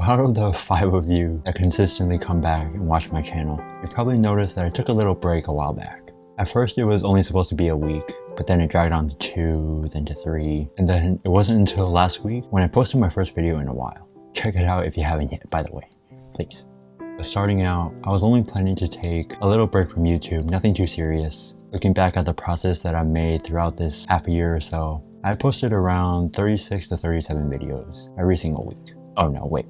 out of the 5 of you that consistently come back and watch my channel, you probably noticed that I took a little break a while back. At first it was only supposed to be a week, but then it dragged on to 2, then to 3, and then it wasn't until last week when I posted my first video in a while. Check it out if you haven't yet, by the way, please. But starting out, I was only planning to take a little break from YouTube, nothing too serious. Looking back at the process that I've made throughout this half a year or so, I've posted around 36 to 37 videos every single week. Oh no, wait.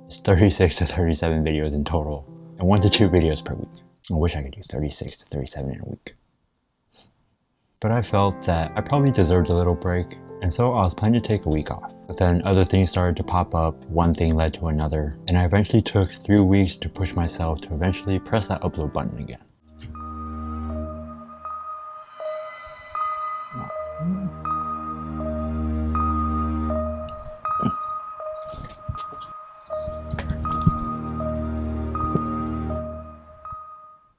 It's 36 to 37 videos in total, and 1 to 2 videos per week. I wish I could do 36 to 37 in a week. But I felt that I probably deserved a little break, and so I was planning to take a week off. But then other things started to pop up, one thing led to another, and I eventually took 3 weeks to push myself to eventually press that upload button again.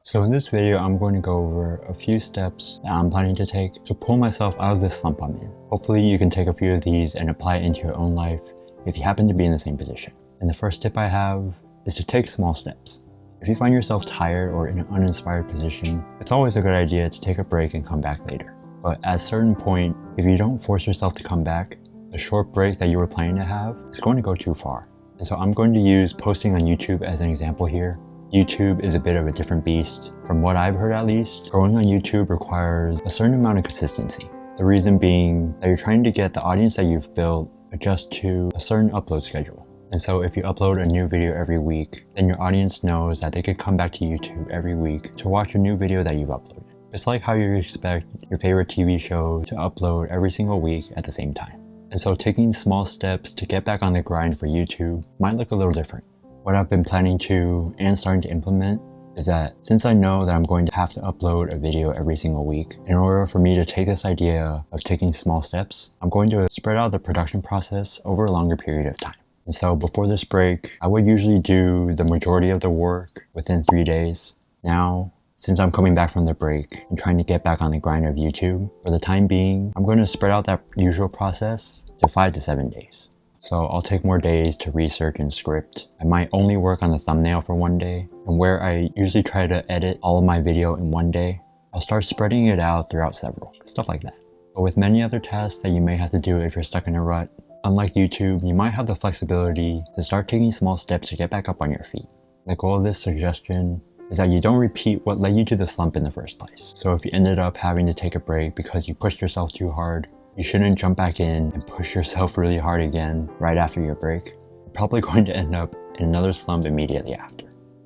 So in this video, I'm going to go over a few steps that I'm planning to take to pull myself out of this slump I'm in. Hopefully you can take a few of these and apply it into your own life if you happen to be in the same position. And the first tip I have is to take small steps. If you find yourself tired or in an uninspired position, it's always a good idea to take a break and come back later. But at a certain point, if you don't force yourself to come back, the short break that you were planning to have is going to go too far. And so I'm going to use posting on YouTube as an example here. YouTube is a bit of a different beast. From what I've heard at least, growing on YouTube requires a certain amount of consistency. The reason being that you're trying to get the audience that you've built adjust to a certain upload schedule. And so if you upload a new video every week, then your audience knows that they could come back to YouTube every week to watch a new video that you've uploaded. It's like how you expect your favorite TV show to upload every single week at the same time. And so taking small steps to get back on the grind for YouTube might look a little different. What I've been planning to and starting to implement is that since I know that I'm going to have to upload a video every single week, in order for me to take this idea of taking small steps, I'm going to spread out the production process over a longer period of time. And so before this break, I would usually do the majority of the work within 3 days. Now, since I'm coming back from the break and trying to get back on the grind of YouTube, for the time being, I'm going to spread out that usual process to 5 to 7 days. So I'll take more days to research and script. I might only work on the thumbnail for 1 day, and where I usually try to edit all of my video in 1 day, I'll start spreading it out throughout several, stuff like that. But with many other tasks that you may have to do if you're stuck in a rut, unlike YouTube, you might have the flexibility to start taking small steps to get back up on your feet. The goal of this suggestion is that you don't repeat what led you to the slump in the first place. So if you ended up having to take a break because you pushed yourself too hard, you shouldn't jump back in and push yourself really hard again right after your break. You're probably going to end up in another slump immediately after.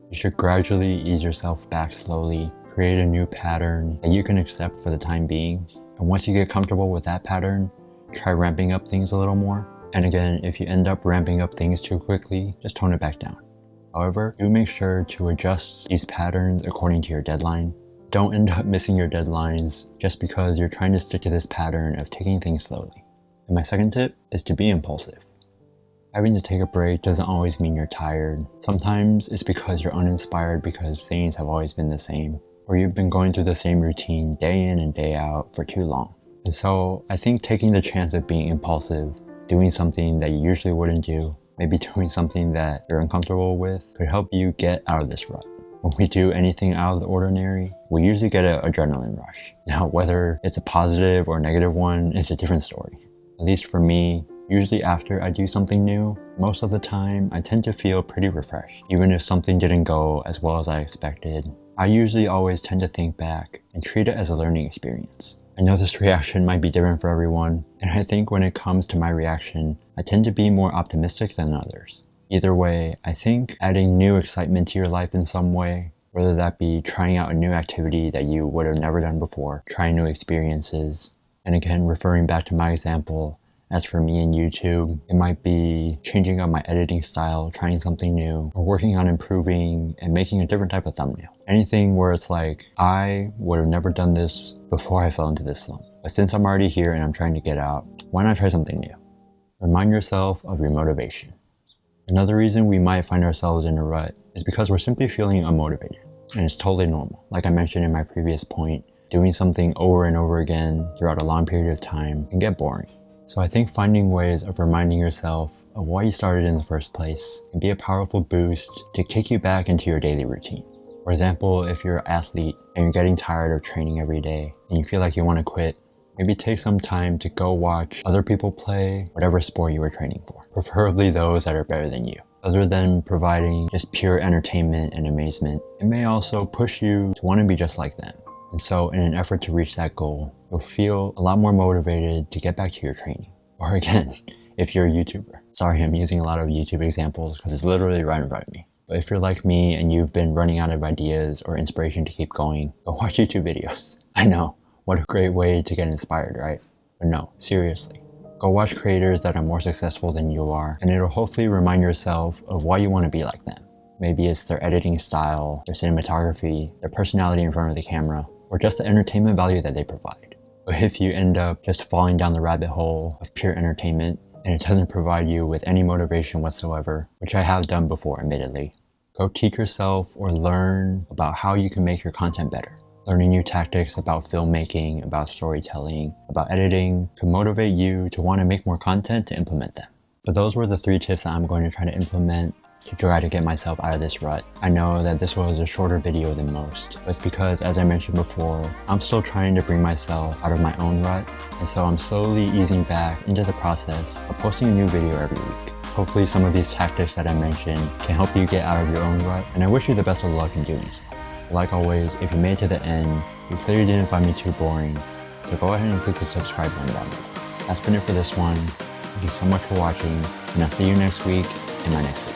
You should gradually ease yourself back slowly, create a new pattern that you can accept for the time being. And once you get comfortable with that pattern, try ramping up things a little more. And again, if you end up ramping up things too quickly, just tone it back down. However, do make sure to adjust these patterns according to your deadline. Don't end up missing your deadlines just because you're trying to stick to this pattern of taking things slowly. And my second tip is to be impulsive. Having to take a break doesn't always mean you're tired. Sometimes it's because you're uninspired because things have always been the same, or you've been going through the same routine day in and day out for too long. And so I think taking the chance of being impulsive, doing something that you usually wouldn't do, maybe doing something that you're uncomfortable with, could help you get out of this rut. When we do anything out of the ordinary, we usually get an adrenaline rush. Now, whether it's a positive or negative one is a different story. At least for me, usually after I do something new, most of the time I tend to feel pretty refreshed. Even if something didn't go as well as I expected, I usually always tend to think back and treat it as a learning experience. I know this reaction might be different for everyone, and I think when it comes to my reaction, I tend to be more optimistic than others. Either way, I think adding new excitement to your life in some way, whether that be trying out a new activity that you would have never done before, trying new experiences, and again, referring back to my example, as for me and YouTube, it might be changing up my editing style, trying something new, or working on improving and making a different type of thumbnail. Anything where it's like, I would have never done this before I fell into this slump. But since I'm already here and I'm trying to get out, why not try something new? Remind yourself of your motivation. Another reason we might find ourselves in a rut is because we're simply feeling unmotivated, and it's totally normal. Like I mentioned in my previous point, doing something over and over again throughout a long period of time can get boring. So I think finding ways of reminding yourself of why you started in the first place can be a powerful boost to kick you back into your daily routine. For example, if you're an athlete and you're getting tired of training every day and you feel like you want to quit, maybe take some time to go watch other people play whatever sport you were training for, preferably those that are better than you. Other than providing just pure entertainment and amazement, it may also push you to want to be just like them. And so in an effort to reach that goal, you'll feel a lot more motivated to get back to your training. Or again, if you're a YouTuber. Sorry, I'm using a lot of YouTube examples because it's literally right in front of me. But if you're like me and you've been running out of ideas or inspiration to keep going, go watch YouTube videos. I know, what a great way to get inspired, right? But no, seriously. Go watch creators that are more successful than you are, and it'll hopefully remind yourself of why you want to be like them. Maybe it's their editing style, their cinematography, their personality in front of the camera, or just the entertainment value that they provide. But if you end up just falling down the rabbit hole of pure entertainment, and it doesn't provide you with any motivation whatsoever, which I have done before, admittedly, go teach yourself or learn about how you can make your content better. Learning new tactics about filmmaking, about storytelling, about editing could motivate you to want to make more content to implement them. But those were the 3 tips that I'm going to try to implement to try to get myself out of this rut. I know that this was a shorter video than most, but it's because, as I mentioned before, I'm still trying to bring myself out of my own rut, and so I'm slowly easing back into the process of posting a new video every week. Hopefully some of these tactics that I mentioned can help you get out of your own rut, and I wish you the best of luck in doing so. Like always, if you made it to the end, you clearly didn't find me too boring, so go ahead and click the subscribe button down below. That's been it for this one. Thank you so much for watching, and I'll see you next week in my next video.